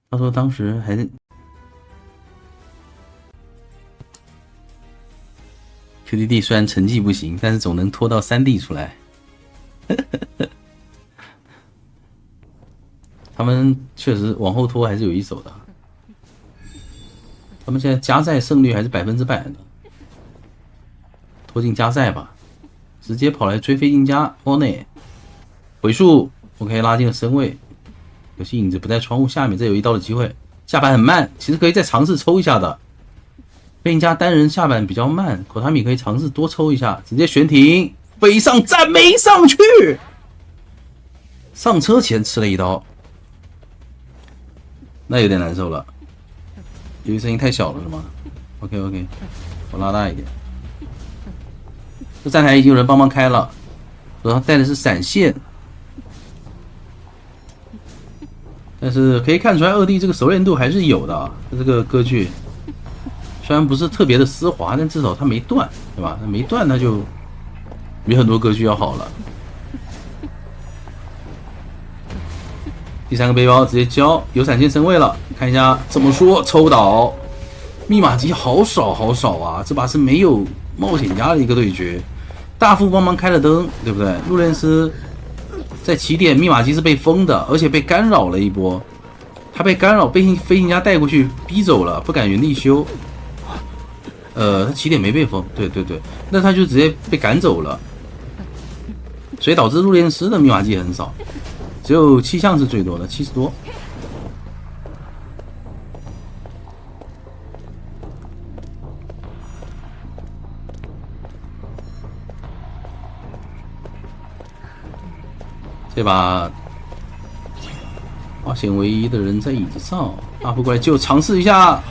他说当时还是 QDD 虽然成绩不行，但是总能拖到3D 出来。他们确实往后拖还是有一手的。他们现在加赛胜率还是100%的，拖进加赛吧，直接跑来追飞进加 One 回数 OK 拉进了身位。有些影子不在窗户下面，这有一刀的机会。下板很慢，其实可以再尝试抽一下的。飞行家单人下板比较慢，口塔米可以尝试多抽一下，直接悬停飞上站没上去，上车前吃了一刀，那有点难受了。由于声音太小了是吗 ？OK， 我拉大一点。这站台已经有人帮忙开了，手上带的是闪现。但是可以看出来，2D 这个熟练度还是有的。这个歌剧虽然不是特别的丝滑，但至少它没断，对吧？它没断，它就比很多歌剧要好了。第3个背包直接交，有闪现身位了，看一下怎么说。抽倒，密码机好少好少啊！这把是没有冒险家的一个对决，大副帮忙开了灯，对不对？路练师。在起点密码机是被封的，而且被干扰了一波。他被干扰，被飞行家带过去逼走了，不敢原地修。他起点没被封，对，那他就直接被赶走了，所以导致入殓师的密码机很少，只有7项是最多的，70多。这把发现唯一的人在椅子上，大副过来就尝试一下，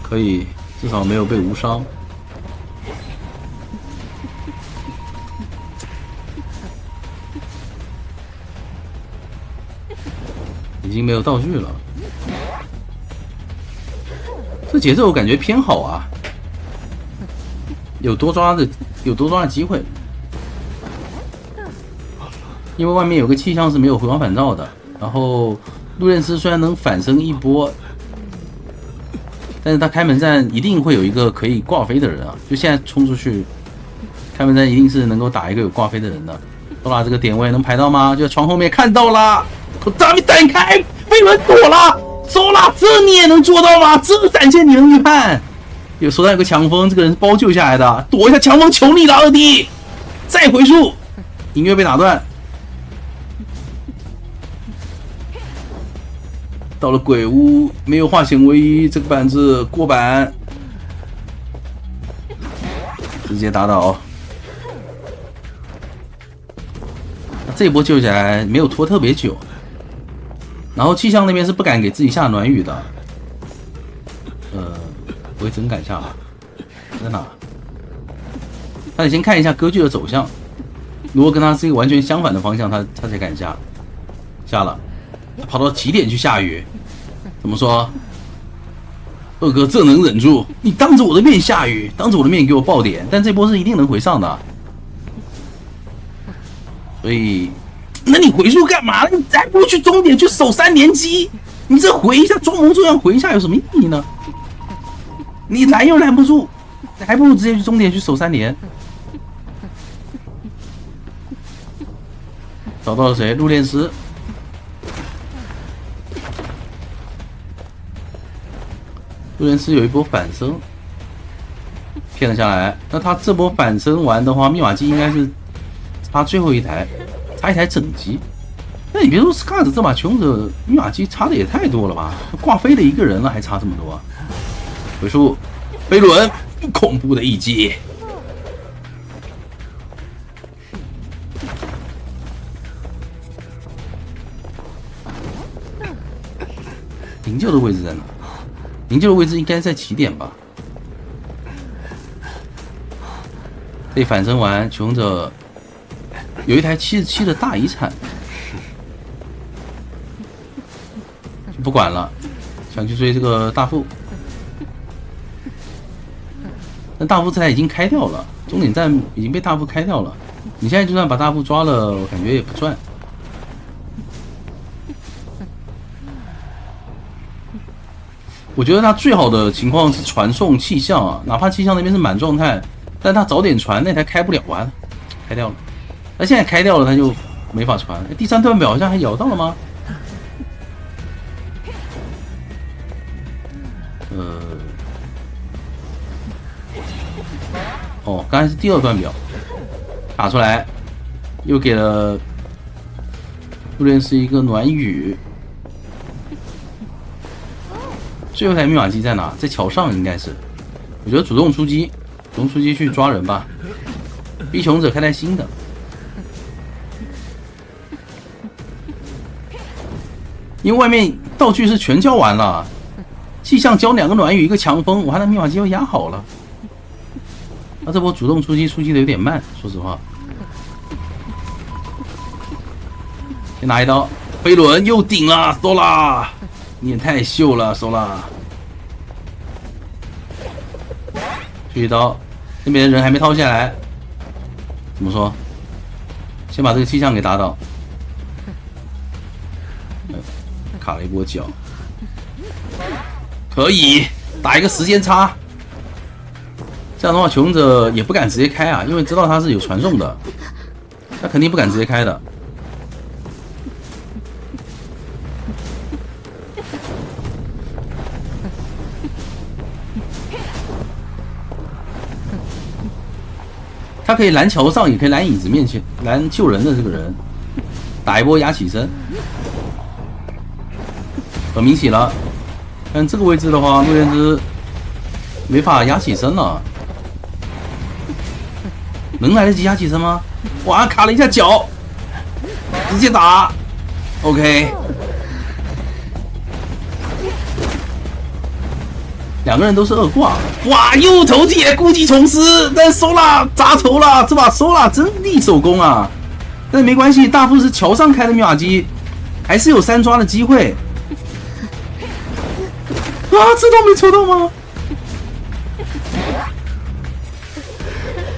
可以，至少没有被无伤。已经没有道具了，这节奏我感觉偏好啊，有多抓的机会。因为外面有个气象是没有回光返照的，然后路电师虽然能反身一波，但是他开门战一定会有一个可以挂飞的人啊！就现在冲出去，开门战一定是能够打一个有挂飞的人的。多拉这个点位能排到吗？就在床后面看到了，我大米闪开，飞轮躲了，收了，这你也能做到吗？这闪现你能预判？有手上有个强风，这个人是包救下来的，躲一下强风，求你了二弟，再回溯，音乐被打断。到了鬼屋，没有化险为夷，这个板子过板，直接打倒。这一波救起来没有拖特别久，然后气象那边是不敢给自己下暖雨的。我也真敢下了，在哪？他得先看一下歌剧的走向，如果跟他是一个完全相反的方向，他才敢下。下了。他跑到起点去下雨，怎么说？二哥这能忍住？你当着我的面下雨，当着我的面给我爆点，但这波是一定能回上的。所以，那你回溯干嘛？你还不如去终点去守3连击，你这回一下装模作样回一下有什么意义呢？你拦又拦不住，还不如直接去终点去守3连。找到了谁？路电师。路电师有一波反身，骗了下来。那他这波反身完的话，密码机应该是差最后一台，差一台整机。那你别说 Scars 这把穷者密码机差的也太多了吧？挂飞的一个人了，还差这么多。回溯飞轮，恐怖的一击。营救的位置在哪？营救的位置应该在起点吧？被反身完，求者有一台77的大遗产，就不管了，想去追这个大副，但大副这台已经开掉了，终点站已经被大副开掉了。你现在就算把大副抓了，我感觉也不赚。我觉得他最好的情况是传送气象啊，哪怕气象那边是满状态，但他早点传那台开不了啊，开掉了。那现在开掉了，他就没法传。第3段表好像还咬到了吗？哦，刚才是第2段表打出来，又给了路电师一个暖雨。最后一台密码机在哪？在桥上应该是。我觉得主动出击，主动出击去抓人吧。逼穷者开台新的。因为外面道具是全交完了，气象交2个暖雨一个强风，我看他密码机要压好了。那这波主动出击的有点慢，说实话。先拿一刀，飞轮又顶了，收啦！你也太秀了，收了。去一刀，那边的人还没掏下来，怎么说？先把这个气象给打倒。卡了一波脚，可以打一个时间差。这样的话，求生者也不敢直接开啊，因为知道他是有传送的，他肯定不敢直接开的。他可以拦桥上，也可以拦椅子面前，拦救人的这个人，打一波压起身，很明显了。但这个位置的话，陆电之没法压起身了，能来得及压起身吗？哇，卡了一下脚，直接打 ，OK。两个人都是二挂。哇，又头铁，故技重施，但收了，砸头了，这把收了，真力手工啊！但没关系，大副是桥上开的密码机，还是有3抓的机会。啊，这都没抽到吗？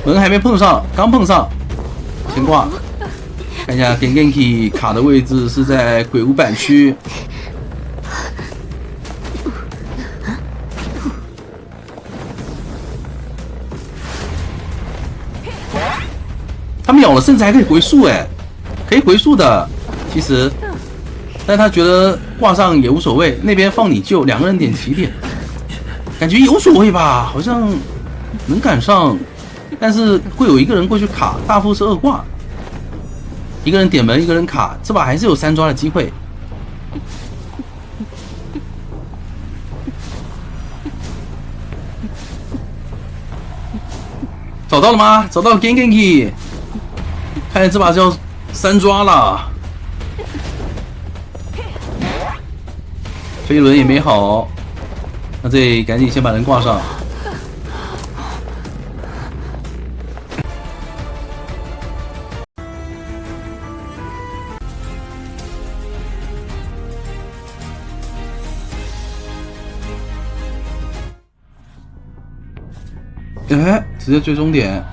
人还没碰上，刚碰上，先挂。看一下 Genki 卡的位置是在鬼屋板区。他秒了，甚至还可以回溯，哎，可以回溯的，其实，但他觉得挂上也无所谓，那边放你救，两个人点起点，感觉有所谓吧，好像能赶上，但是会有一个人过去卡，大副是2挂，一个人点门，一个人卡，这把还是有3抓的机会。找到了吗？找到了 Genki。看来这把是要3抓了，飞轮也没好，那这里赶紧先把人挂上。哎，直接追踪点，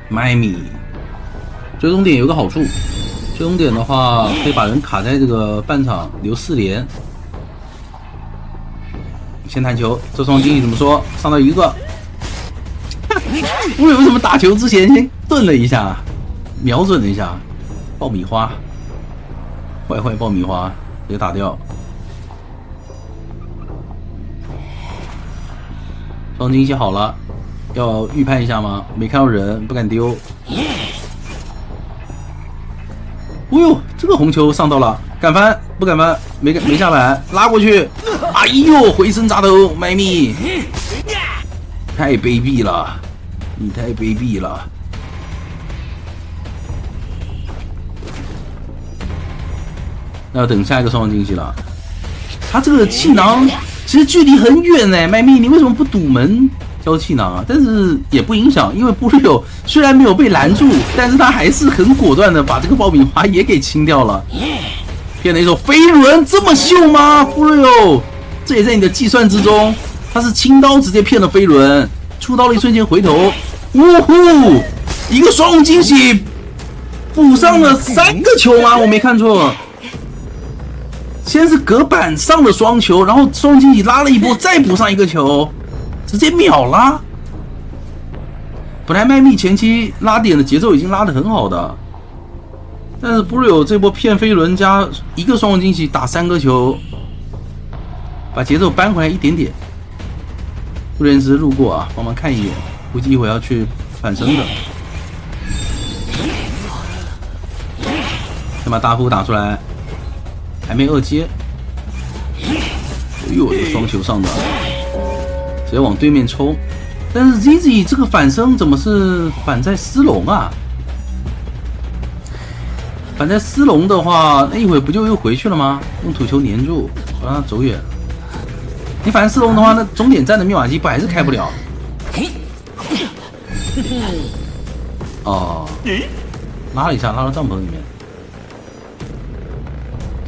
麦米。追踪点有个好处，追踪点的话可以把人卡在这个半场留4连。先弹球，这双经理怎么说？上到一个，为什么打球之前先顿了一下，瞄准了一下？爆米花，坏爆米花，直接打掉。双惊喜好了，要预判一下吗？没看到人，不敢丢。哦呦，这个红球上到了，敢翻不敢翻？没下板，拉过去。哎呦，回身扎头，麦咪，太卑鄙了，你太卑鄙了。那要等下一个双方惊喜了。他这个气囊其实距离很远哎，麦咪，你为什么不堵门交气囊啊？但是也不影响，因为布瑞欧虽然没有被拦住，但是他还是很果断的把这个爆米花也给清掉了。骗了一手飞轮，这么秀吗？布瑞欧，这也在你的计算之中。他是轻刀直接骗了飞轮，出刀的一瞬间回头，呜呼，一个双惊喜，补上了3个球吗？我没看错。先是隔板上了双球，然后双惊喜拉了一波，再补上一个球，直接秒拉。本来麦密前期拉点的节奏已经拉得很好的，但是布瑞欧这波骗飞轮加一个双惊喜打3个球，把节奏扳回来一点点。布瑞恩斯路过啊，帮忙看一眼，估计一会儿要去反身的。先把大夫打出来。还没2接，哎呦，这双球上的，直接往对面冲。但是 ZZ 这个反身怎么是反在斯隆啊？反在斯隆的话，那一会不就又回去了吗？用土球粘住，不让他走远。你反斯隆的话，那终点站的密码机不还是开不了？哦，拉了一下，拉到帐篷里面。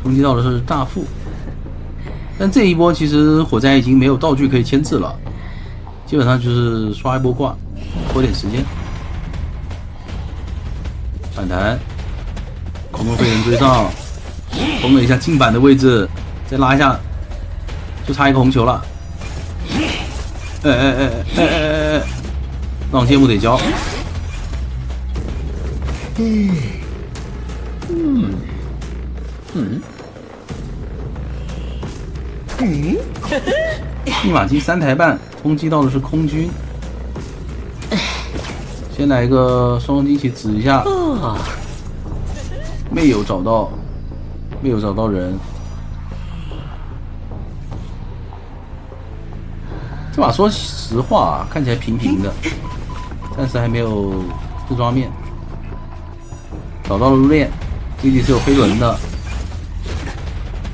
攻击到的是大副，但这一波其实火灾已经没有道具可以牵制了，基本上就是刷一波挂，拖点时间。反弹，空中飞人追上，封了一下近板的位置，再拉一下，就差一个红球了。让天幕得交。密码机3台半，冲击到的是空军。先来一个双惊喜指一下，没有找到人。这把说实话看起来平平的，暂时还没有自抓面。找到了入链，弟弟是有飞轮的。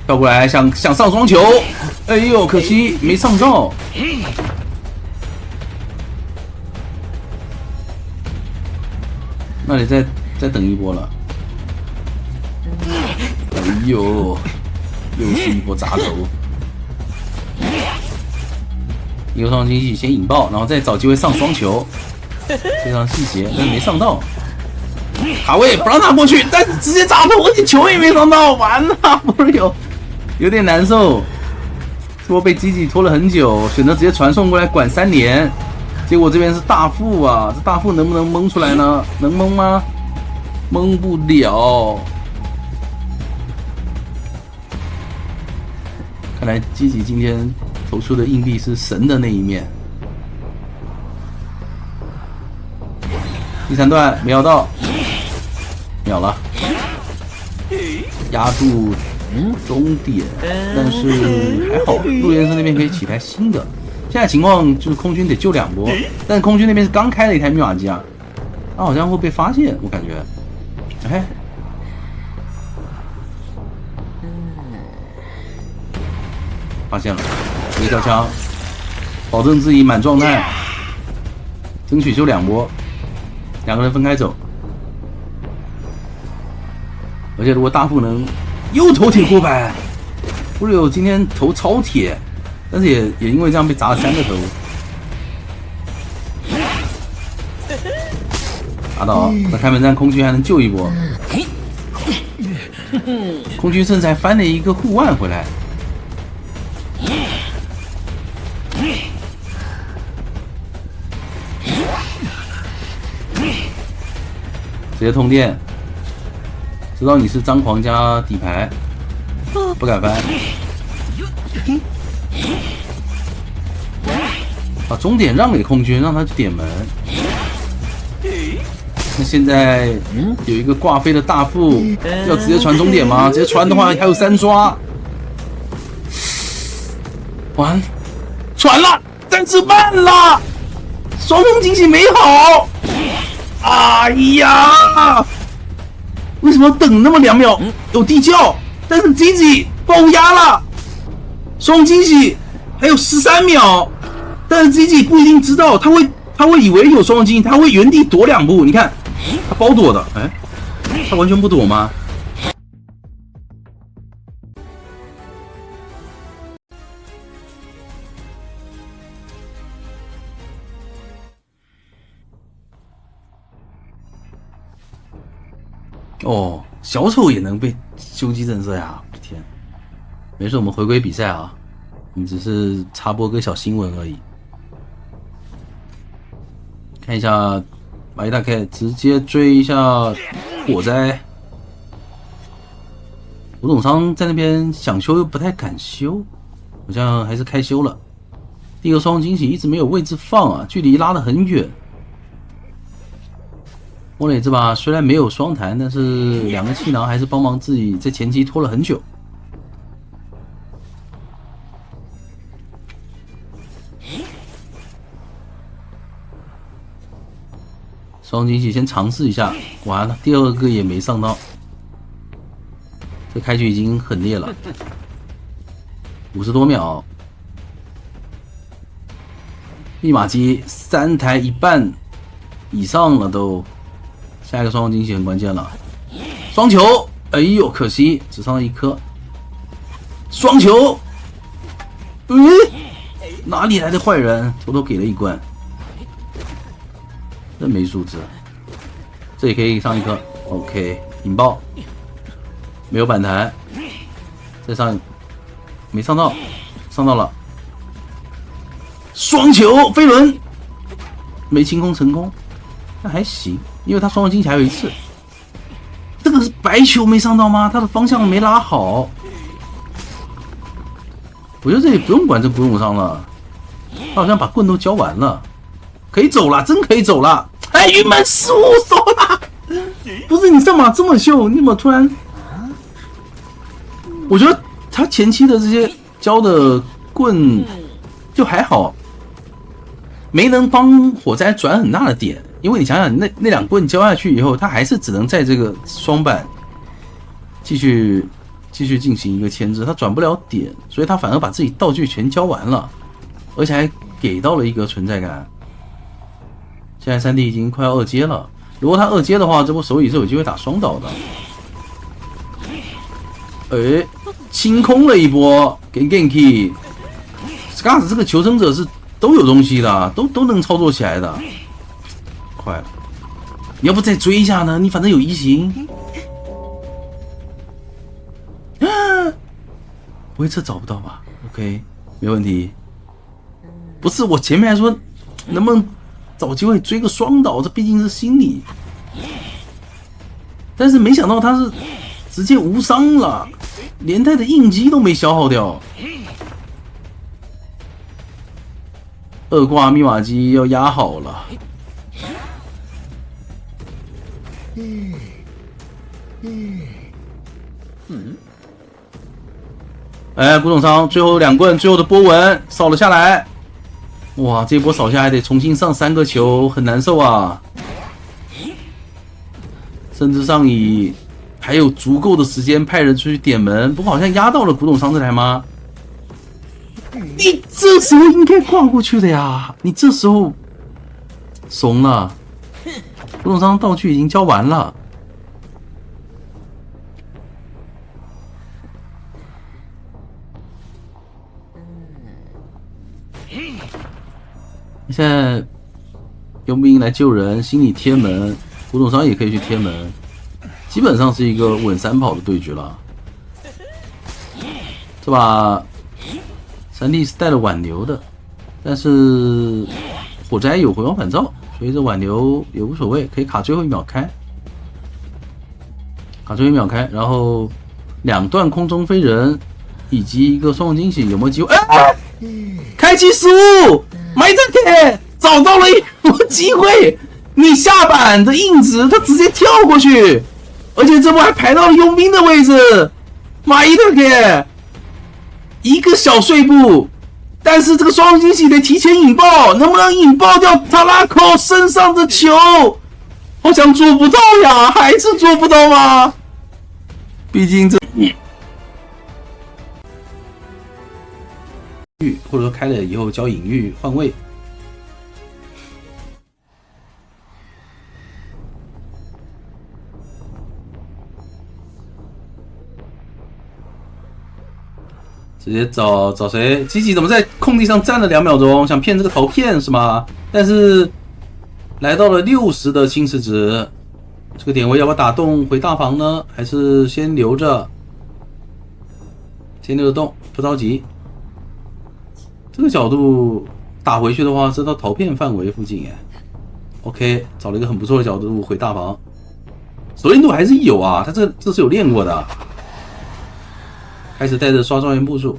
跳过来想上双球，哎呦，可惜没上到。那你再等一波了。哎呦，又是一波砸头。一个双惊喜先引爆，然后再找机会上双球，非常细节，但是没上到。卡位不让他过去，但是直接砸头，而且球也没上到，完了，不是有点难受。说被吉吉拖了很久，选择直接传送过来管3连，结果这边是大副啊，这大副能不能蒙出来呢？能蒙吗？蒙不了。看来吉吉今天投出的硬币是神的那一面。第3段没咬到，秒了，压住终点，但是还好，陆先生那边可以起台新的。现在情况就是空军得救2波，但是空军那边是刚开了一台密码机啊，他好像会被发现，我感觉。哎，发现了，一条枪，保证自己满状态，争取救2波，2个人分开走。而且如果大副能又投铁锅板，不是有今天投超铁，但是也因为这样被砸了3个头。打倒，那开门战空军还能救一波，空军甚至还翻了一个护腕回来。直接通电，知道你是张狂加底牌，不敢翻。把终点让给空军，让他去点门。那现在有一个挂飞的大副，要直接传终点吗？直接传的话还有3刷，完，传了，但是慢了，双重惊喜没好。哎呀，为什么等那么2秒？有地窖，但是吉吉爆压了，双惊喜还有13秒，但是吉吉不一定知道，他会以为有双重惊喜，他会原地躲2步。你看，他包躲的，哎，他完全不躲吗？哦，小丑也能被修机震慑呀！我的天，没事，我们回归比赛啊，我们只是插播个小新闻而已。看一下，马伊大 K 直接追一下火灾。吴总商在那边想修又不太敢修，好像还是开修了。第一个双惊喜一直没有位置放啊，距离拉得很远。莫磊这把虽然没有双弹，但是2个气囊还是帮忙自己在前期拖了很久。双惊喜先尝试一下，完了，第2个也没上到，这开局已经很烈了，50多秒，密码机3台1半以上了都。下一个双惊喜很关键了，双球，哎呦，可惜只上了1颗。双球，哪里来的坏人？偷偷给了1罐，真没素质。这也可以上1颗 ，OK， 引爆，没有反弹，再上，没上到，上到了。双球飞轮，没清空成功，那还行。因为他双重惊喜还有1次，这个是白球没上到吗？他的方向没拉好，我觉得这里不用管这古董商了，他好像把棍都交完了，可以走了，真可以走了。哎，云门失误收了，不是你干嘛这么秀？你怎么突然？我觉得他前期的这些交的棍就还好，没能帮火灾转很大的点。因为你想想，那2棍交下去以后，他还是只能在这个双板继续继续进行一个牵制，他转不了点，所以他反而把自己道具全交完了，而且还给到了一个存在感。现在3D 已经快要2阶了，如果他2阶的话，这波手椅是有机会打双倒的。哎，清空了一波，给 Genki。Scars 这个求生者是都有东西的，都能操作起来的。快了，你要不再追一下呢？你反正有移形。不会这找不到吧 ？OK， 没问题。不是我前面还说能不能找机会追个双倒，这毕竟是心理。但是没想到他是直接无伤了，连带的应激都没消耗掉。2挂密码机要压好了。哎，古董商最后2棍，最后的波纹扫了下来。哇，这波扫下来得重新上3个球，很难受啊。甚至上以还有足够的时间派人出去点门，不过好像压到了古董商这台吗？你这时候应该挂过去的呀，你这时候怂了。古董商道具已经交完了。现在佣兵来救人，心理贴门，古董商也可以去贴门，基本上是一个稳3跑的对决了。这把3D 是带了挽留的，但是火灾有回光返照，所以这挽留也无所谓，可以卡最后1秒开，卡最后1秒开，然后2段空中飞人以及一个双重惊喜，有没有机会？哎，开启失误。埋着铁找到了一波机会，你下板的硬直，他直接跳过去，而且这波还排到了佣兵的位置。埋着铁一个小碎步，但是这个双重惊喜得提前引爆，能不能引爆掉塔拉口身上的球？好像做不到呀，还是做不到吗？毕竟这或者说开了以后交隐喻换位，直接找谁？吉吉怎么在空地上站了2秒钟，想骗这个头骗是吗？但是来到了60的侵蚀值，这个点位要不要打洞回大房呢？还是先留着？先留着洞，不着急。这个角度打回去的话，是到逃骗范围附近哎。OK， 找了一个很不错的角度回大房，熟练度还是有啊，他这是有练过的。开始带着刷状元步数，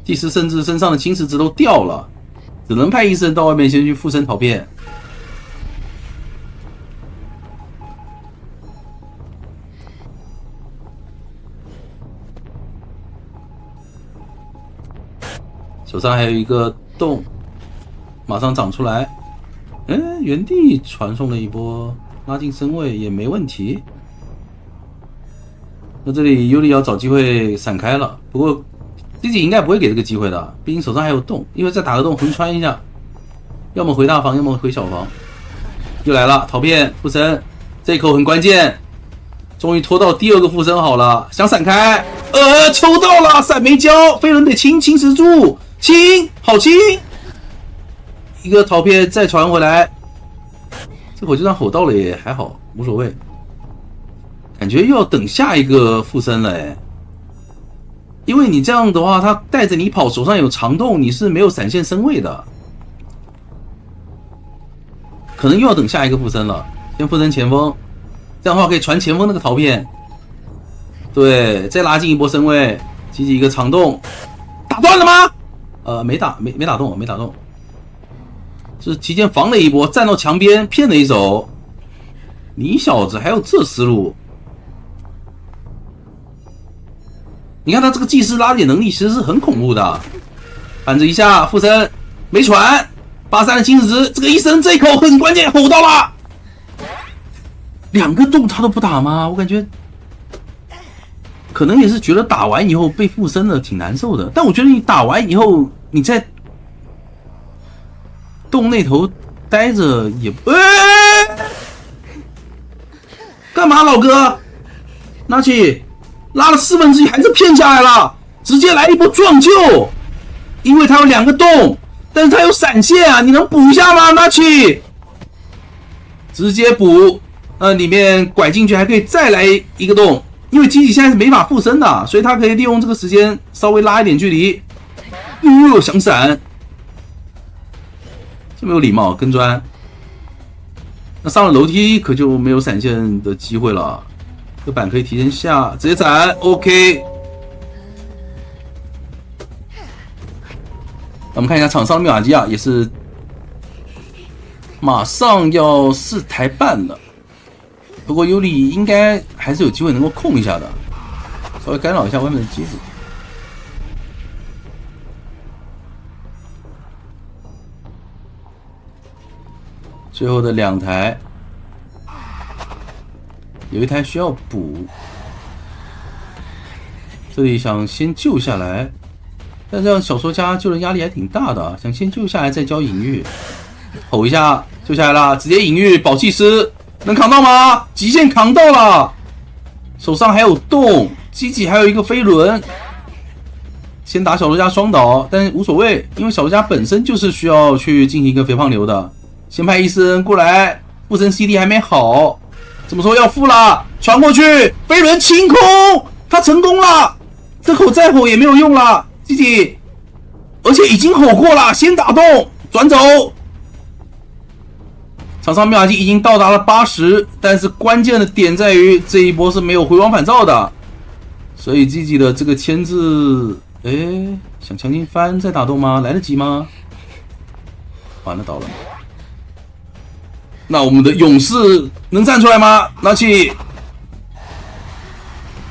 祭司甚至身上的侵蚀值都掉了，只能派医生到外面先去附身逃骗。手上还有一个洞，马上长出来。原地传送了一波，拉近身位也没问题。那这里尤里要找机会闪开了，不过自己应该不会给这个机会的，毕竟手上还有洞，因为再打个洞横穿一下，要么回大房，要么回小房。又来了，逃骗附身，这一口很关键，终于拖到第2个附身好了，想闪开，抽到了，闪没交，飞人得侵蚀住。清，好清！一个逃骗再传回来，这火就算吼到了也还好，无所谓。感觉又要等下一个附身了哎，因为你这样的话，他带着你跑，手上有长洞，你是没有闪现身位的，可能又要等下一个附身了。先附身前锋，这样的话可以传前锋那个逃骗。对，再拉近一波身位，集一个长洞，打断了吗？没打动，没打动，是提前防了一波，站到墙边骗了一手。你小子还有这思路？你看他这个技师拉点能力其实是很恐怖的。反着一下附身没传，83的侵蚀值，这个医生这一口很关键，吼到了。2个洞他都不打吗？我感觉可能也是觉得打完以后被附身了挺难受的，但我觉得你打完以后你在洞那头待着也干嘛老哥？拿起拉了1/4还是骗下来了，直接来一波撞救，因为他有2个洞，但是他有闪现啊，你能补一下吗？拿起直接补，里面拐进去还可以再来一个洞，因为机器现在是没法附身的，所以他可以利用这个时间稍微拉一点距离。想闪，这没有礼貌，跟砖。那上了楼梯可就没有闪现的机会了，这个板可以提前下，直接斩 ，OK。我们看一下场上的密码机啊，也是马上要4台半了。不过尤里应该还是有机会能够控一下的，稍微干扰一下外面的机子。最后的2台，有一台需要补，这里想先救下来，但这样小说家救人压力还挺大的，想先救下来再交隐喻，吼一下救下来了，直接隐喻宝气师。能扛到吗？极限扛到了，手上还有洞，机器还有一个飞轮。先打小说家双倒，但是无所谓，因为小说家本身就是需要去进行一个肥胖流的。先派医生过来，附身 CD 还没好，这么说要付了，传过去，飞轮清空，他成功了，这口再吼也没有用了，机器，而且已经吼过了，先打洞，转走。场上密码机已经到达了80，但是关键的点在于这一波是没有回光返照的，所以 GG 的这个牵制，想强行翻再打洞吗？来得及吗？完了，倒了。那我们的勇士能站出来吗？拿起，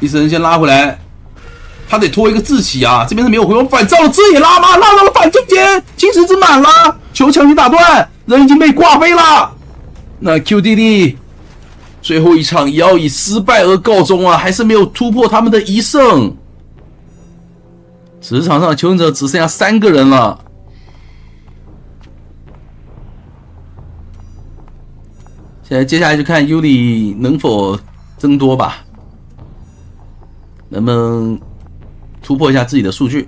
医生先拉回来，他得拖一个自起啊，这边是没有回光返照的，这也拉吗？拉到了板中间，侵蚀值满了，球强行打断，人已经被挂飞了。那 QDD 最后一场也要以失败而告终啊，还是没有突破他们的1胜。此时场上的求生者只剩下3个人了。现在接下来就看尤里能否增多吧，能不能突破一下自己的数据。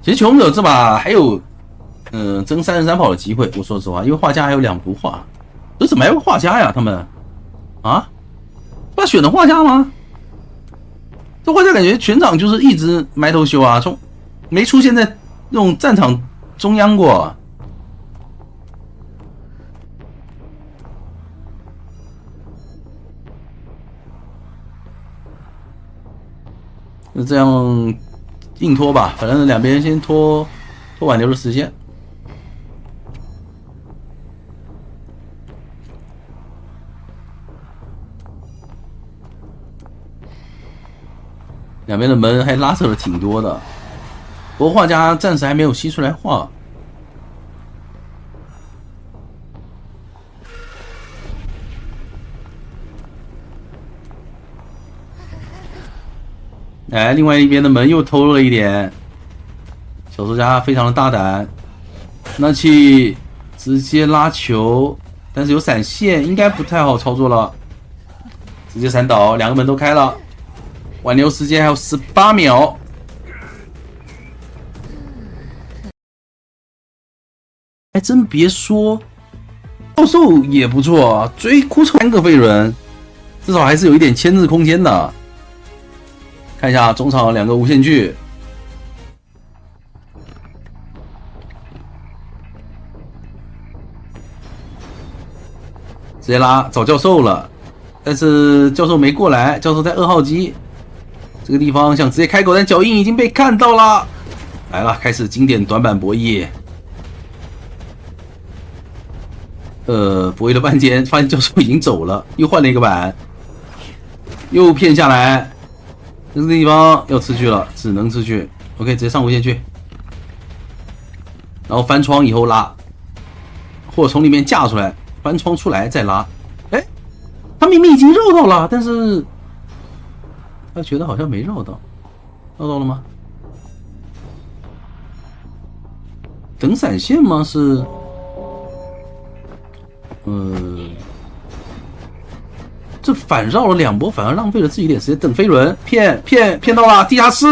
其实求生者这把还有争33跑的机会，我说实话，因为画家还有2幅画，这怎么还有画家呀？他们啊，不选的画家吗？这画家感觉全场就是一直埋头修啊，从没出现在那种战场中央过。就这样硬拖吧，反正两边先拖挽留的时间。两边的门还拉扯了挺多的，不过画家暂时还没有吸出来画。哎，另外一边的门又偷了一点，小说家非常的大胆，那去直接拉球，但是有闪现，应该不太好操作了，直接闪倒，两个门都开了，挽留时间还有18秒。还真别说，教授也不错，追哭3个飞轮，至少还是有一点牵制空间的。看一下中场2个无限距，直接拉找教授了，但是教授没过来，教授在2号机这个地方想直接开口，但脚印已经被看到了。来了，开始经典短板博弈。博弈了半天，发现教授已经走了，又换了一个板，又骗下来。这个地方要吃去了，只能吃去。OK， 直接上无限去，然后翻窗以后拉，或者从里面架出来。翻窗出来再拉。哎，他明明已经绕到了，但是他觉得好像没绕到，绕到了吗？等闪现吗？是，这反绕了2波，反而浪费了自己一点时间。等飞轮，骗到了地下室。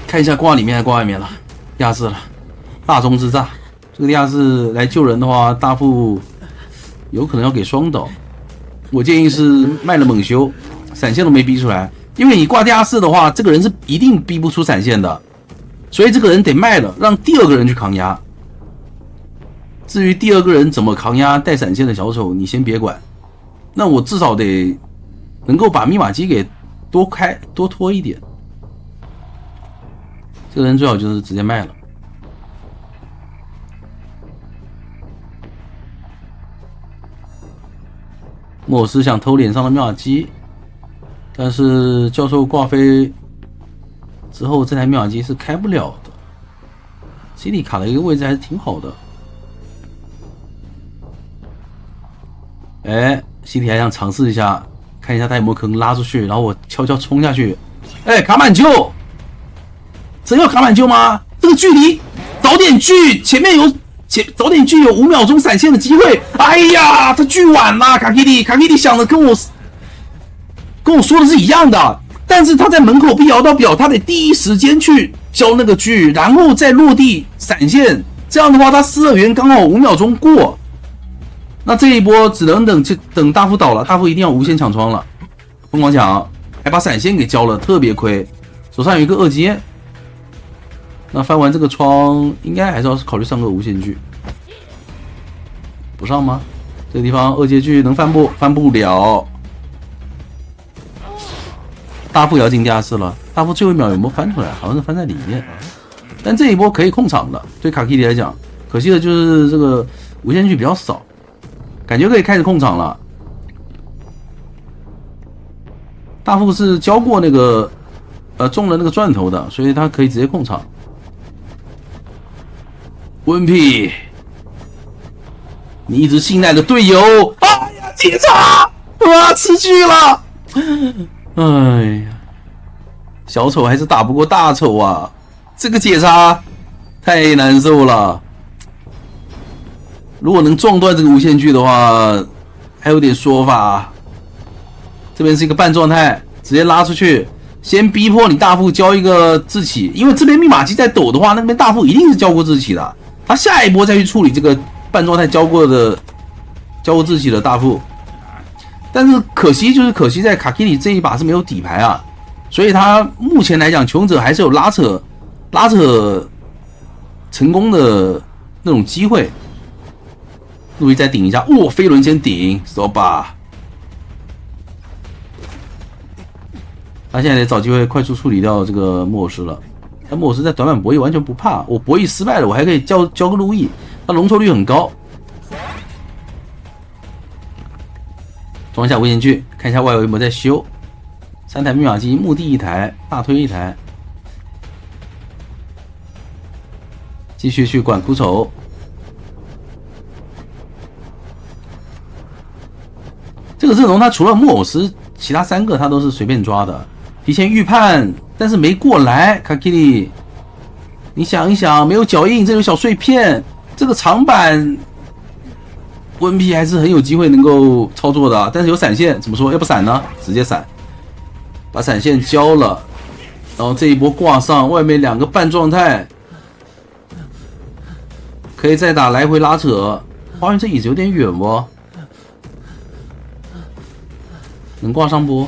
看一下挂里面还挂外面了，地下室了，大中之炸。这个地下室来救人的话，大副有可能要给双倒。我建议是卖了猛修，闪现都没逼出来，因为你挂地下室的话，这个人是一定逼不出闪现的，所以这个人得卖了，让第2个人去扛压。至于第2个人怎么扛压带闪现的小丑，你先别管。那我至少得能够把密码机给多拖一点。这个人最好就是直接卖了。莫尔斯想偷脸上的密码机，但是教授挂飞之后，这台密码机是开不了的。西里卡的一个位置还是挺好的。哎，西里还想尝试一下，看一下他有没有可能拉出去，然后我悄悄冲下去。哎，卡满救，真要卡满救吗？这个距离早点锯，早点锯有5秒钟闪现的机会。哎呀，他锯晚了，卡基里想的跟我说的是一样的，但是他在门口被摇到表，他得第一时间去交那个锯，然后再落地闪现。这样的话，他42元刚好5秒钟过。那这一波只能等大副倒了，大副一定要无限抢窗了，疯狂抢，还把闪现给交了，特别亏。手上有一个2阶，那翻完这个窗，应该还是要考虑上个无限锯，不上吗？这个地方2阶锯能翻不？翻不了。大副也要进地下室了，大副最后1秒有没有翻出来？好像是翻在里面，但这一波可以控场的，对卡基里来讲，可惜的就是这个无限锯比较少。感觉可以开始控场了。大副是交过那个中了那个钻头的，所以他可以直接控场。温屁，你一直信赖的队友，哎呀，警察，哇，吃剧了。哎呀，小丑还是打不过大丑啊，这个解差太难受了。如果能撞断这个无限锯的话，还有点说法。这边是一个半状态，直接拉出去，先逼迫你大副交一个自起，因为这边密码机在抖的话，那边大副一定是交过自起的，他下一波再去处理这个半状态交过自起的大副。但是可惜在卡基里这一把是没有底牌啊，所以他目前来讲，求生者还是有拉扯成功的那种机会。路易再顶一下，飞轮先顶，走吧。他现在得找机会快速处理掉这个莫尔斯了。但莫尔斯在短板博弈完全不怕，我博弈失败了，我还可以交个路易，他容错率很高。装下无限锯，看一下外围有没有在修。3台密码机，墓地1台，大推1台，继续去管枯丑。这个阵容他除了木偶斯，其他3个他都是随便抓的，提前预判，但是没过来。卡基里，你想一想，没有脚印，这有小碎片，这个长板温皮还是很有机会能够操作的，但是有闪现，怎么说？要不闪呢？直接闪，把闪现交了，然后这一波挂上，外面2个半状态，可以再打来回拉扯。花园这椅子有点远哦。能挂上不？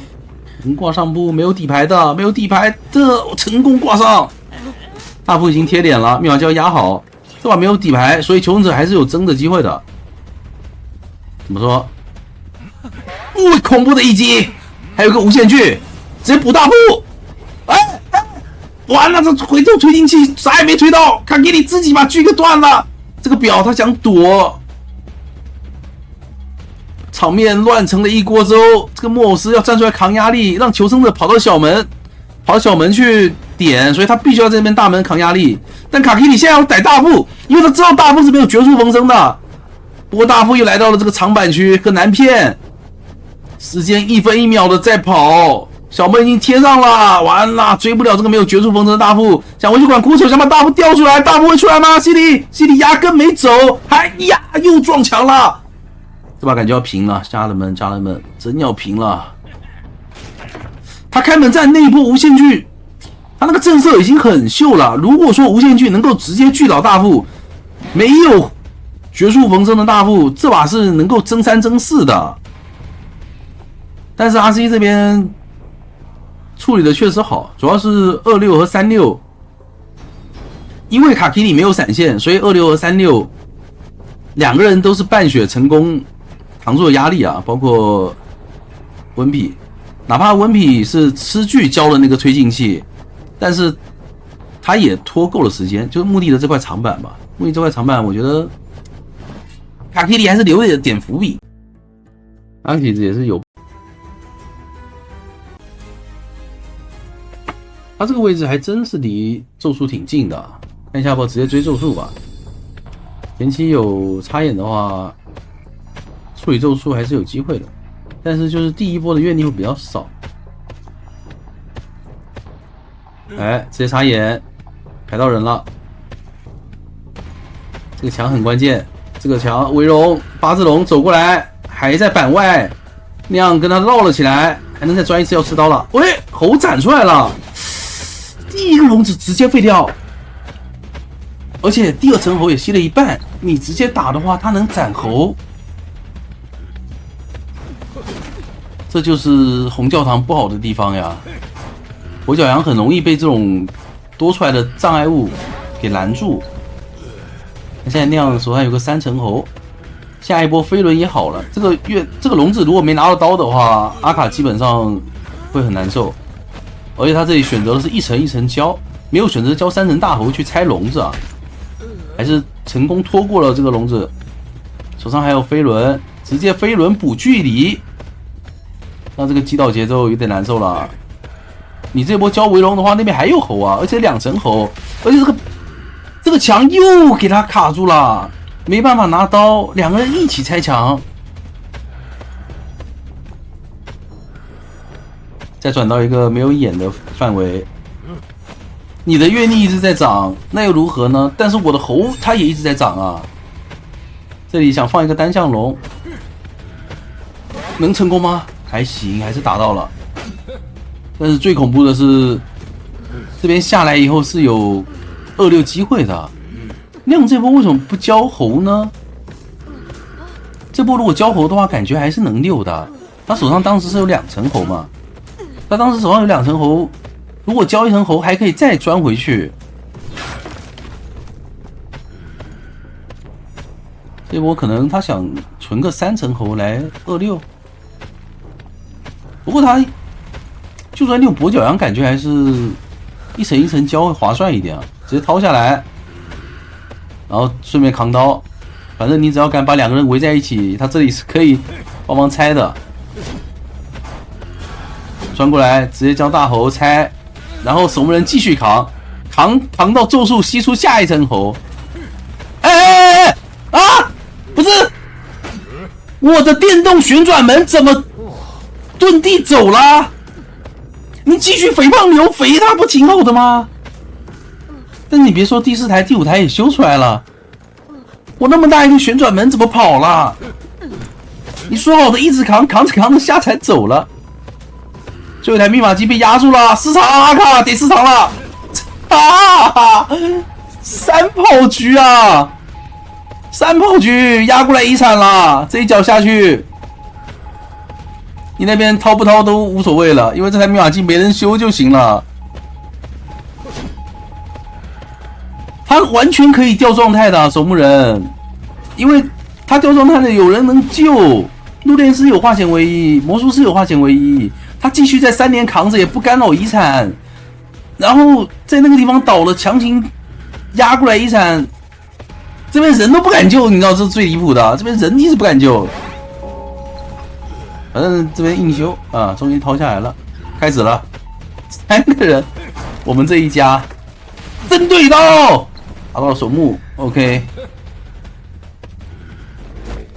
能挂上不？没有底牌的，成功挂上。大副已经贴脸了，密码就要压好。这把没有底牌，所以求生者还是有争的机会的。怎么说？恐怖的一击，还有个无限锯，直接补大副。完了，这回头推进器啥也没推到，卡给你自己把锯给断了。这个表他想躲。场面乱成了一锅粥，这个莫尔斯要站出来扛压力，让求生者跑到小门去点，所以他必须要在这边大门扛压力。但卡基里现在要逮大副，因为他知道大副是没有绝处逢生的。不过大副又来到了这个长板区，很难骗。时间1分1秒的在跑，小门已经贴上了，完了，追不了这个没有绝处逢生的大副。想回去管哭手，想把大副调出来，大副会出来吗？西里压根没走，哎呀，又撞墙了。这把感觉要平了，家人们，真要平了。他开门战那一波无限锯，他那个震慑已经很秀了。如果说无限锯能够直接锯倒大副，没有绝处逢生的大副，这把是能够争3争4的。但是 RC 这边处理的确实好，主要是26和36，因为卡基里没有闪现，所以26和36两个人都是半血成功扛住了压力啊，包括温比，哪怕温比是吃剧交了那个推进器，但是他也拖够了时间，就是墓地的这块长板吧。墓地这块长板，我觉得卡基里还是留了点伏笔，阿基也是有。他这个位置还真是离咒术挺近的，看一下不直接追咒术吧。前期有插眼的话，处理咒术还是有机会的，但是就是第一波的愿力会比较少。哎，直接插眼，排到人了。这个墙很关键，这个墙围龙八字龙走过来，还在板外，那样跟他绕了起来，还能再钻一次要吃刀了。喂，猴斩出来了。第一个笼子直接废掉，而且第2层猴也吸了一半。你直接打的话，它能斩猴，这就是红教堂不好的地方呀。跛脚羊很容易被这种多出来的障碍物给拦住。现在那样手上有个3层猴，下一波飞轮也好了。这个笼子如果没拿到刀的话，阿卡基本上会很难受。而且他这里选择的是一层一层交，没有选择交3层大猴去拆笼子啊，还是成功拖过了这个笼子。手上还有飞轮，直接飞轮补距离，那这个击倒节奏有点难受了。你这波交围龙的话，那边还有猴啊，而且2层猴，而且这个墙又给他卡住了，没办法拿刀，两个人一起拆墙。再转到一个没有眼的范围，你的阅历一直在涨，那又如何呢？但是我的猴它也一直在涨啊。这里想放一个单向龙，能成功吗？还行，还是打到了。但是最恐怖的是，这边下来以后是有26机会的。亮这波为什么不交猴呢？这波如果交猴的话，感觉还是能溜的。他手上当时是有2层猴嘛。他当时手上有2层猴，如果交1层猴还可以再钻回去。这波可能他想存个3层猴来26，不过他就算用跛脚羊，感觉还是一层一层交会划算一点啊，直接掏下来，然后顺便扛刀，反正你只要敢把2个人围在一起，他这里是可以帮忙拆的。钻过来，直接将大猴拆，然后守门人继续扛到咒术吸出下1层猴。哎啊！不是，我的电动旋转门怎么遁地走了？你继续肥胖牛肥他不挺好的吗？但你别说，第4台、第5台也修出来了，我那么大一个旋转门怎么跑了？你说好的一直扛着下才走了。最后一台密码机被压住了，失常阿卡得失常了，啊！3炮局啊，3炮局压过来1铲了，这一脚下去，你那边掏不掏都无所谓了，因为这台密码机没人修就行了。他完全可以掉状态的守墓人，因为他掉状态的有人能救，陆炼师有化险为夷，魔术师有化险为夷。他继续在3连扛着也不干扰遗产，然后在那个地方倒了，强行压过来遗产，这边人都不敢救，你知道这是最离谱的，这边人一直不敢救。反正这边硬修啊，终于掏下来了，开始了，3个人我们这一家针对刀打到了守墓 ，OK。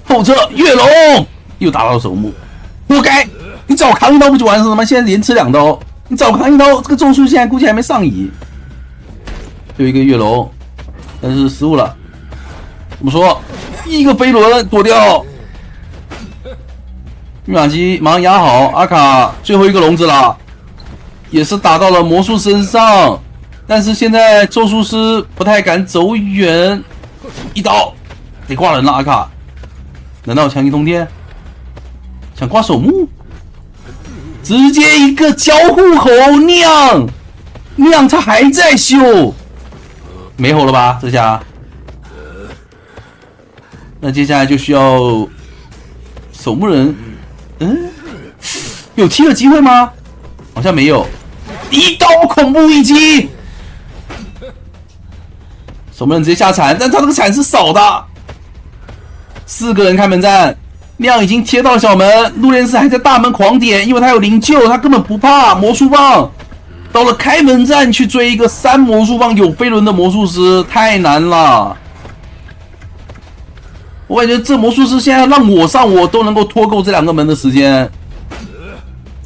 后撤跃龙又打到了守墓，活该！你早扛一刀不就完事了吗？现在连吃2刀，你早扛一刀，这个咒术现在估计还没上移。有一个跃龙，但是失误了。怎么说？一个飞轮躲掉。密码机马上压好，阿卡最后一个笼子了，也是打到了魔术身上，但是现在咒术师不太敢走远，一刀得挂人了。阿卡，难道强行通电？想挂守墓？直接一个交互吼，酿他还在修，没吼了吧？这下，那接下来就需要守墓人。有踢的机会吗？好像没有。一刀恐怖一击，守墓人直接下铲，但他这个铲是少的。4个人开门战，亮已经贴到小门，陆连斯还在大门狂点，因为他有灵柩，他根本不怕魔术棒。到了开门战去追一个3魔术棒有飞轮的魔术师，太难了。我感觉这魔术师现在让我上，我都能够拖够这2个门的时间。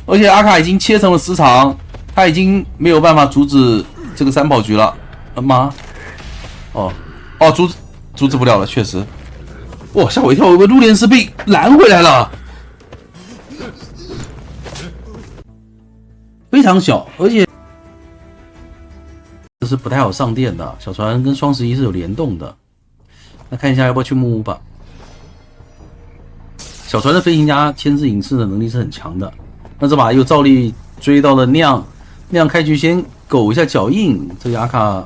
而且阿卡已经切成了10场，他已经没有办法阻止这个3跑局了。妈，阻止不了了，确实。哇，吓我一跳，我以为陆连斯被拦回来了。非常小，而且这是不太好上电的。小船跟双11是有联动的。那看一下要不要去木屋吧。小船的飞行家牵制影视的能力是很强的。那这把又照例追到了酿开局先苟一下脚印，这个阿卡，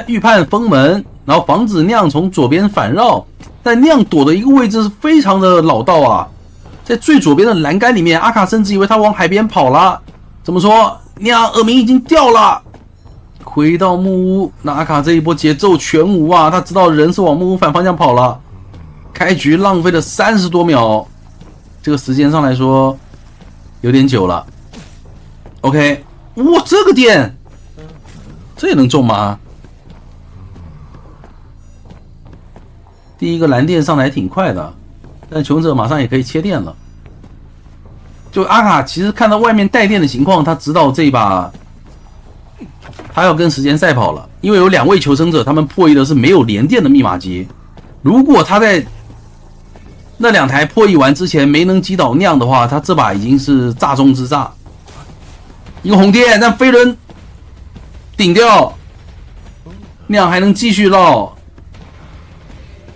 预判封门，然后防止酿从左边反绕。但酿躲的一个位置是非常的老道啊，在最左边的栏杆里面，阿卡甚至以为他往海边跑了。怎么说？酿耳鸣已经掉了。回到木屋，那阿卡这一波节奏全无啊，他知道人是往木屋反方向跑了。开局浪费了30多秒，这个时间上来说有点久了。OK， 哇，这个电，这也能中吗？第一个蓝电上来挺快的，但求生者马上也可以切电了。就阿卡其实看到外面带电的情况，他知道这一把他要跟时间赛跑了，因为有2位求生者，他们破译的是没有连电的密码机。如果他在那2台破译完之前没能击倒酿的话，他这把已经是炸中之炸。一个红电，但飞轮顶掉，酿还能继续绕。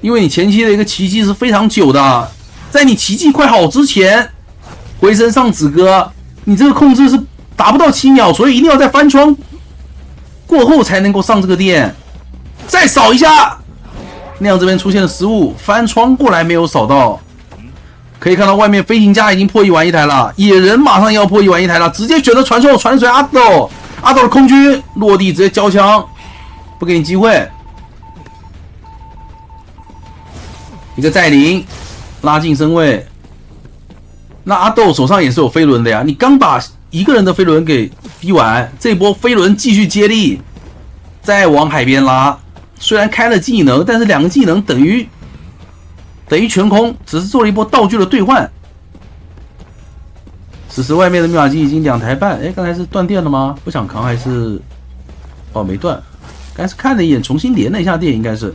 因为你前期的一个奇迹是非常久的，在你奇迹快好之前回身上子哥，你这个控制是达不到7秒，所以一定要在翻窗过后才能够上这个电。再扫一下，酿这边出现了失误，翻窗过来没有扫到。可以看到外面飞行家已经破译完1台了，野人马上要破译完1台了，直接选择传送传水阿斗的空军落地直接交枪，不给你机会。一个再临拉近身位，那阿斗手上也是有飞轮的呀，你刚把一个人的飞轮给逼完，这波飞轮继续接力，再往海边拉。虽然开了技能，但是2个技能等于全空，只是做了一波道具的兑换。此时外面的密码机已经2台半，刚才是断电了吗？不想扛还是？没断，刚才是看了一眼，重新连了一下电，应该是。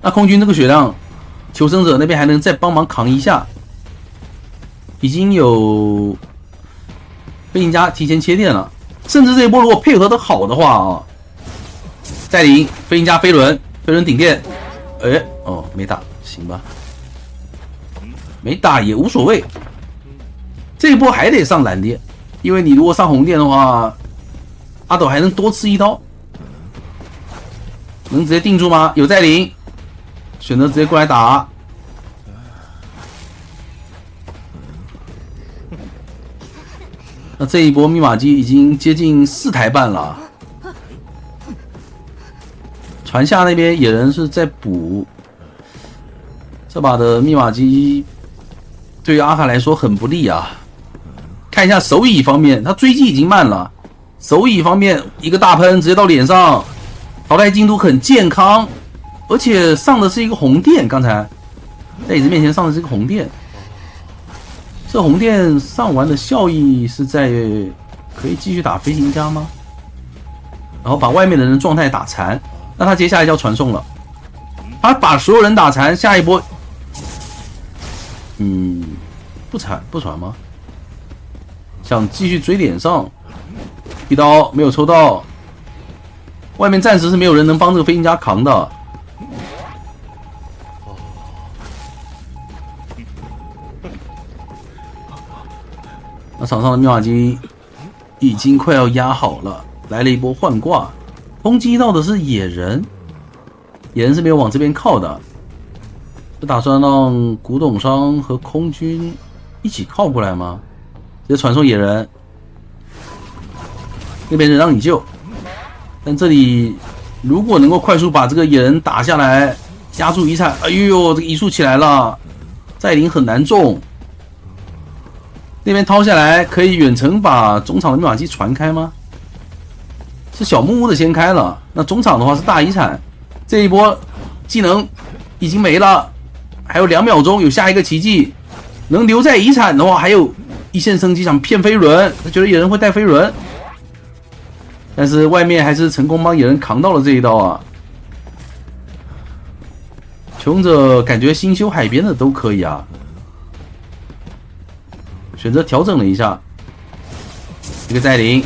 那空军这个血量，求生者那边还能再帮忙扛一下，已经有飞行家提前切电了，甚至这一波如果配合的好的话啊，再临飞行家飞轮顶电，没打，行吧，没打也无所谓，这一波还得上蓝电，因为你如果上红电的话，阿斗还能多吃1刀，能直接定住吗？有再临。选择直接过来打，那这一波密码机已经接近4台半了。船下那边野人是在补，这把的密码机对于阿卡来说很不利啊。看一下手椅方面，他追击已经慢了。手椅方面一个大喷直接到脸上，淘汰进度很健康，而且上的是一个红电。刚才在椅子面前上的是一个红电，这红电上完的效益是在可以继续打飞行家吗？然后把外面的人状态打残，那他接下来就要传送了。他把所有人打残，下一波，不传吗？想继续追脸上，一刀没有抽到。外面暂时是没有人能帮这个飞行家扛的。那场上的密码机已经快要压好了，来了一波换挂，攻击到的是野人，野人是没有往这边靠的，是打算让古董商和空军一起靠过来吗？直接传送野人，那边人让你救，但这里如果能够快速把这个野人打下来，压住遗产，哎呦，这个移速起来了，再临很难中。那边掏下来，可以远程把中场的密码机传开吗？是小木屋的先开了，那中场的话是大遗产，这一波技能已经没了，还有2秒钟，有下一个奇迹，能留在遗产的话，还有一线生机，想骗飞轮，他觉得野人会带飞轮，但是外面还是成功帮野人扛到了这一刀啊。穷者感觉新修海边的都可以啊。选择调整了一下，一个再临，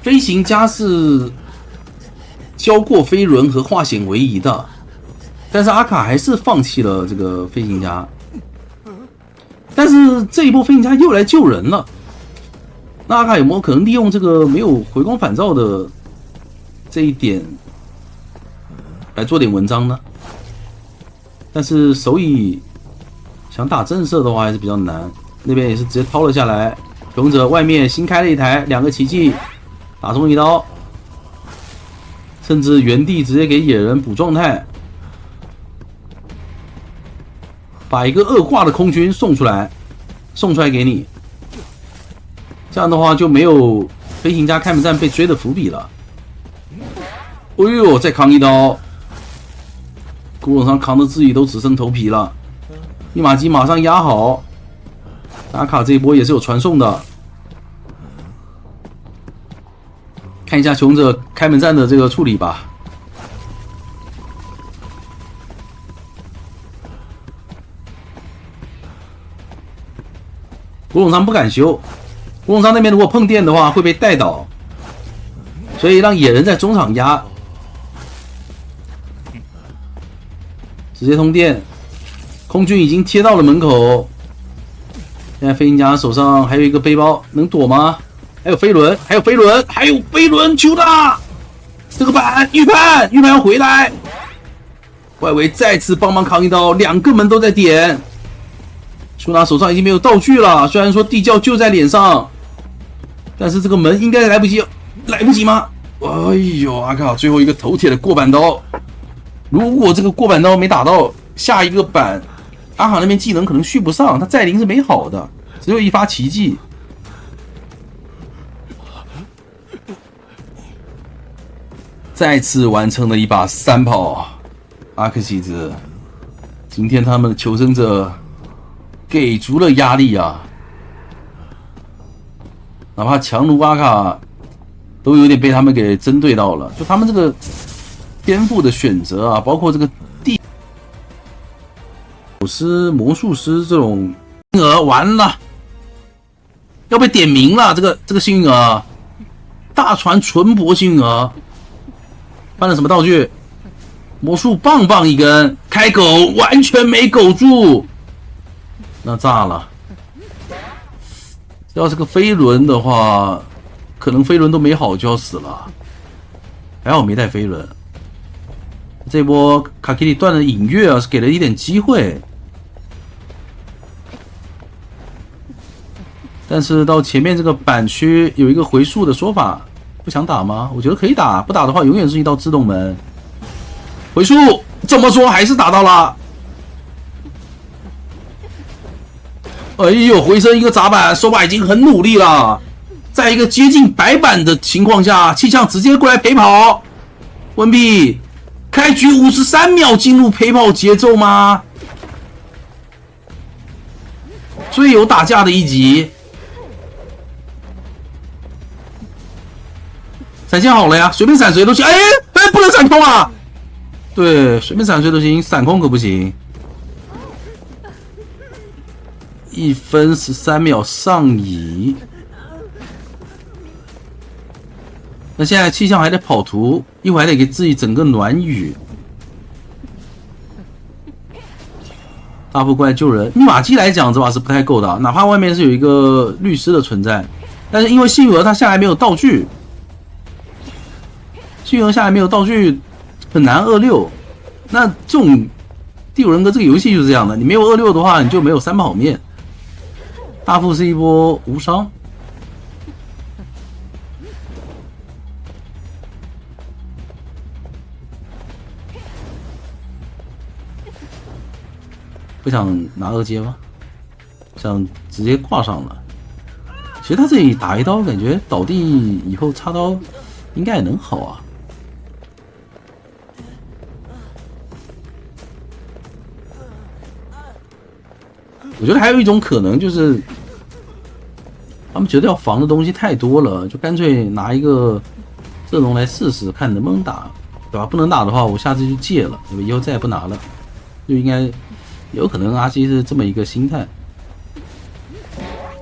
飞行家是教过飞轮和化险为夷的，但是阿卡还是放弃了这个飞行家。但是这一波飞行家又来救人了，那阿卡有没有可能利用这个没有回光返照的这一点来做点文章呢？但是手椅想打震慑的话还是比较难，那边也是直接掏了下来。勇者外面新开了一台，2个奇迹打中一刀，甚至原地直接给野人补状态，把一个2挂的空军送出来给你。这样的话就没有飞行家开门战被追的伏笔了。哎呦，再扛一刀！古董商扛着自己都只剩头皮了，密码机马上压好。阿卡这一波也是有传送的，看一下穷者开门战的这个处理吧。古董商不敢修，古董商那边如果碰电的话会被带倒，所以让野人在中场压。直接通电，空军已经贴到了门口。现在飞行家手上还有一个背包，能躲吗？还有飞轮，还有飞轮，还有飞轮，求他！这个板预判要回来。外围再次帮忙扛一刀，2个门都在点。舒娜手上已经没有道具了，虽然说地窖就在脸上，但是这个门应该来不及吗？哎呦，阿卡最后一个头铁的过板刀。如果这个过板刀没打到下一个板，阿卡那边技能可能续不上，他再临是没好的，只有一发奇迹。再次完成了一把3跑，阿克西子，今天他们的求生者给足了压力啊，哪怕强如阿卡都有点被他们给针对到了，就他们这个天赋的选择啊，包括这个魔术师这种幸运儿，完了要被点名了。这个幸运儿，大船纯博幸运儿，翻了什么道具？魔术棒棒一根，开狗完全没狗住，那炸了。要是个飞轮的话，可能飞轮都没好就要死了，还好没带飞轮。这波卡基里断的隐跃啊，是给了一点机会，但是到前面这个板区有一个回溯的说法，不想打吗？我觉得可以打，不打的话永远是一道自动门。回溯这么说还是打到了，哎呦，回身一个砸板，手把已经很努力了，在一个接近白板的情况下，气象直接过来陪跑。文碧，开局53秒进入陪跑节奏吗？最有打架的一集。闪现好了呀，随便闪谁都行。哎，不能闪空啊！对，随便闪谁都行，闪空可不行。1分13秒上移。那现在气象还得跑图，一会儿还得给自己整个暖雨。大副过来救人，密码机来讲这把是不太够的，哪怕外面是有一个律师的存在，但是因为幸运儿他下来没有道具。幸运儿下来没有道具，很难26。那这种第五人格这个游戏就是这样的，你没有26的话，你就没有3跑面。大副是一波无伤，不想拿2阶吗？想直接挂上了。其实他这里打一刀，感觉倒地以后插刀应该也能好啊。我觉得还有一种可能就是，他们觉得要防的东西太多了，就干脆拿一个这种来试试，看能不能打，对吧？不能打的话，我下次就戒了，对吧？以后再也不拿了，就应该有可能RC是这么一个心态。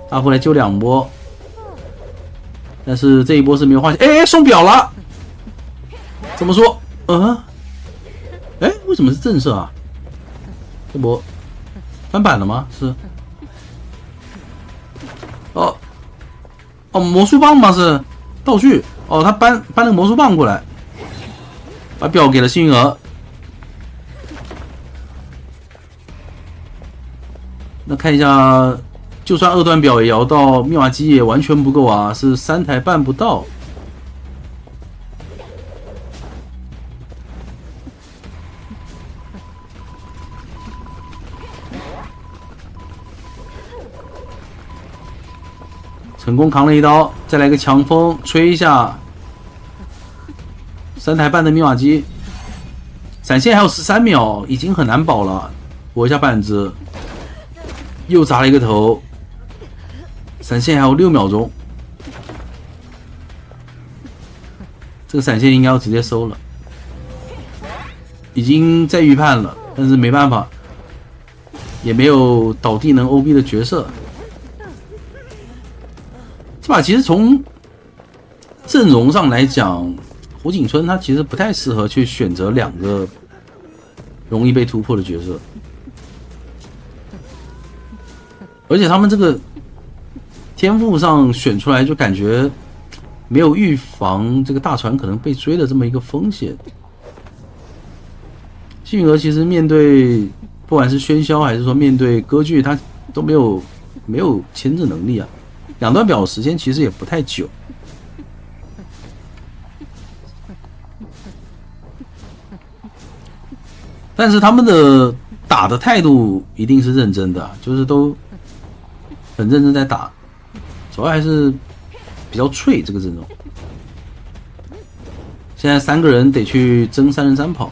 大副来救2波，但是这一波是没有花钱。哎，送表了，怎么说？哎，为什么是正射啊？这波。翻版了吗？是。魔术棒吗？是道具。他搬那个魔术棒过来，把表给了幸运儿。那看一下，就算2段表也摇到，密码机也完全不够啊，是3台办不到。成功扛了一刀，再来个强风吹一下，3台半的密码机，闪现还有13秒，已经很难保了。搏一下板子，又砸了一个头，闪现还有6秒钟，这个闪现应该要直接收了，已经在预判了，但是没办法，也没有倒地能 OB 的角色。这把其实从阵容上来讲，胡景春他其实不太适合去选择2个容易被突破的角色，而且他们这个天赋上选出来就感觉没有预防这个大船可能被追的这么一个风险。幸运儿其实面对不管是喧嚣还是说面对歌剧，他都没有牵制能力啊。2段表时间其实也不太久，但是他们的打的态度一定是认真的，就是都很认真在打，主要还是比较脆这个阵容。现在3个人得去争3人3跑，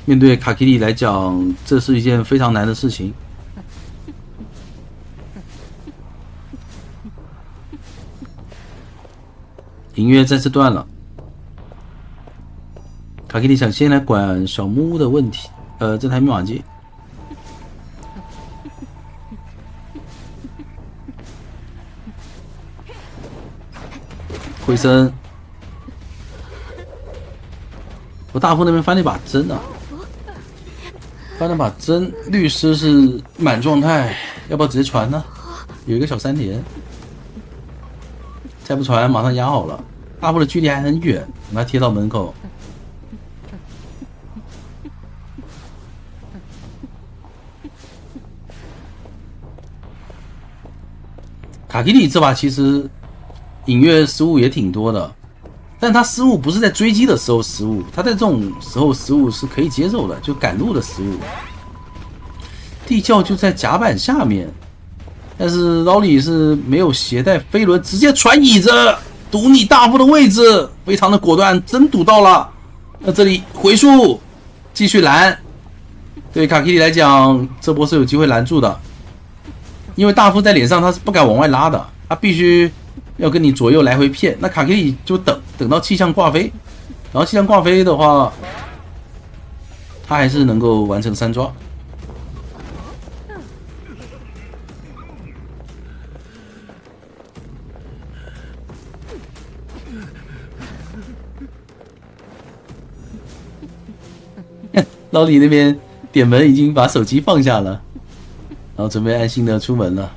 面对卡基里来讲，这是一件非常难的事情。音乐再次断了，卡基里想先来管小木屋的问题，这台密码机。回身，我大副那边翻了一把针啊，翻了把针，律师是满状态，要不要直接传呢？有一个小3连。再不传，马上压好了。大副的距离还很远，把它贴到门口。卡基里这把其实隐约失误也挺多的，但他失误不是在追击的时候失误，他在这种时候失误是可以接受的，就赶路的失误。地窖就在甲板下面，但是老李是没有携带飞轮，直接传椅子堵你大夫的位置，非常的果断，真堵到了。那这里回溯，继续拦。对卡基里来讲，这波是有机会拦住的，因为大夫在脸上他是不敢往外拉的，他必须要跟你左右来回骗。那卡基里就等到气象挂飞，然后气象挂飞的话，他还是能够完成3抓。老李那边点门已经把手机放下了，然后准备安心的出门了。